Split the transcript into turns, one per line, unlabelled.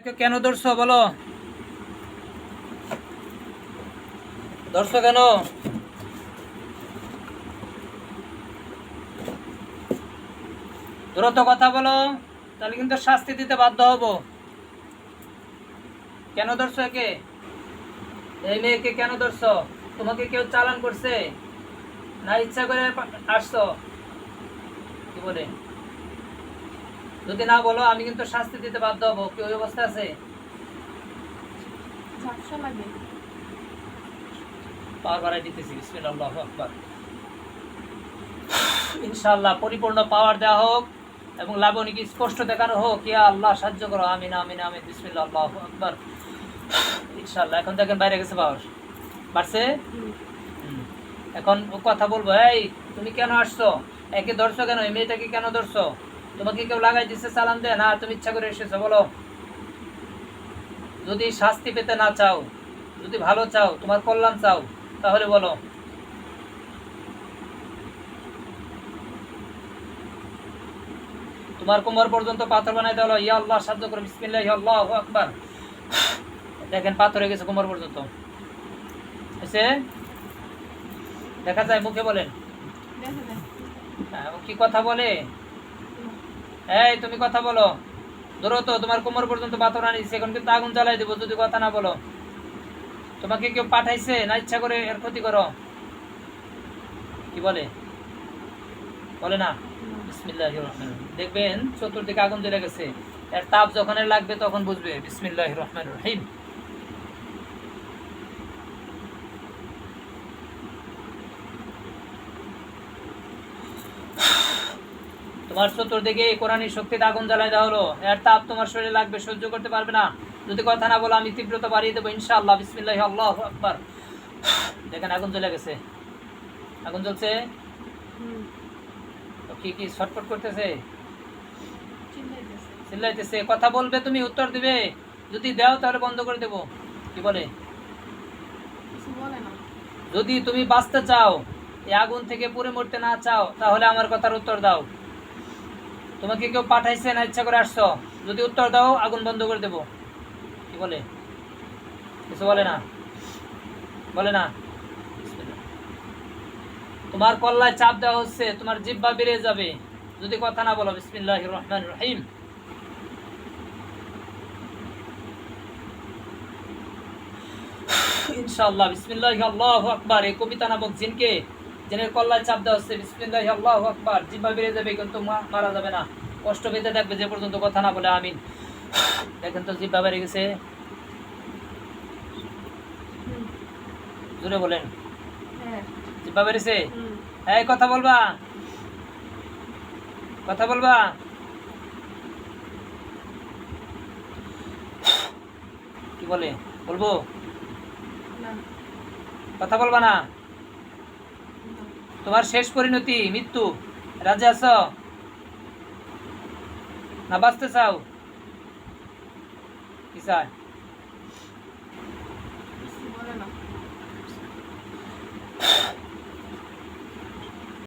কেন ধরছো বলো? ধরছো কেন? দ্রুত কথা বলো, তাহলে কিন্তু শাস্তি দিতে বাধ্য হব। কেন ধরছো একে? এই মেয়েকে কেন ধরছো? তোমাকে কেউ চালান করছে না ইচ্ছা করে আসছো? কি বলে? যদি না বলো আমি কিন্তু শাস্তি দিতে বাধ্য হব। কি ওই অবস্থা আছে? পাওয়ার বাড়াই দিতেছি। বিসমিল্লাহ, আল্লাহু আকবার। ইনশাআল্লাহ পরিপূর্ণ পাওয়ার দেওয়া হোক এবং লাবণীকে স্পষ্ট দেখানো হোক। ইয়া আল্লাহ সাহায্য করো। আমিন আমিন আমিন। বিসমিল্লাহ, আল্লাহু আকবার। ইনশাআল্লাহ এখন দেখেন বাইরে গেছে পাওয়ার বাড়ছে। এখন ও কথা বলবো। এই তুমি কেন আসছো? একে ধরছো কেন? এই মেয়েটাকে কেন ধরছো? তোমাকে কেউ লাগাই দিচ্ছে চালান দেয় না, তুমি ইচ্ছা করে এসেছো? বলো। যদি শাস্তি পেতে না চাও, যদি ভালো চাও, তোমার কল্যাণ চাও, তাহলে বলো। তোমার কোমর পর্যন্ত পাথর বানাই দেওয়া হলো। ইয়া আল্লাহ সাহায্য করো। বিসমিল্লাহ, আল্লাহু আকবার। দেখেন পাথর হয়ে গেছে কোমর পর্যন্ত। এসে দেখা যায় মুখে বলেন। ও কি কথা বলে? এই তুমি কথা বলো। ধরো তো, তোমার কোমর পর্যন্ত পাথর আনিস, এখন কিন্তু আগুন জ্বালাই দেবো যদি কথা না বলো। তোমাকে কেউ পাঠাইছে না ইচ্ছা করে এর ক্ষতি করো? কি বলে? বলে না। বিসমিল্লাহির রহমানির রহিম। দেখবেন চতুর্দিকে আগুন জ্বলে গেছে। এর তাপ যখন লাগবে তখন বুঝবে। বিসমিল্লাহির রহমানির রহিম। তোমার চতুর্দিকে কোরআনী শক্তিতে আগুন জ্বালাই দেওয়া হলো। এর তাপ তোমার শরীরে লাগবে, সহ্য করতে পারবে না। যদি কথা না বলো আমি তীব্রতা বাড়িয়ে দেবো ইনশাআল্লাহ। বিসমিল্লাহ, আল্লাহু আকবার। দেখেন আগুন জ্বলে গেছে। আগুন জ্বলছে। কি কি ছটফট করতেছে? চিল্লাইতেছে। কথা বলবে, তুমি উত্তর দিবে। যদি দাও তাহলে বন্ধ করে দেব। কি বলে? যদি তুমি বাঁচতে চাও, এই আগুন থেকে পুড়ে মরতে না চাও, তাহলে আমার কথার উত্তর দাও। তোমাকে কেউ পাঠাইছে না ইচ্ছা করে আসছো? যদি উত্তর দাও আগুন বন্ধ করে দেব। কি বলে? কিছু বলে না। বলে না। তোমার কল্লায় চাপ দেওয়া হচ্ছে, তোমার জিহ্বা বেড়ে যাবে যদি কথা না বলো। বিসমিল্লাহির রহমানির রহিম। ইনশাআল্লাহ। বিসমিল্লাহি, আল্লাহু আকবার। এই কবিতা নামক জিনকে, জিনের কল্লায় চাপ দেওয়া হচ্ছে। বিসমিল্লাহি, আল্লাহু আকবার। জিহ্বা বেড়ে যাবে কিন্তু মারা যাবে না। কষ্ট পেতে থাকবে যে পর্যন্ত কথা না বলে। আমিন। দেখেন তো জিহ্বা বেড়ে গেছে। জোরে বলেন। জিহ্বা বেড়েছে। এই কথা বলবা, কথা বলবা। কি বলে? বলবো? কথা বলবা না? তোমার শেষ পরিণতি মৃত্যু। রাজি আছো না বাঁচতে চাও? কি চাই?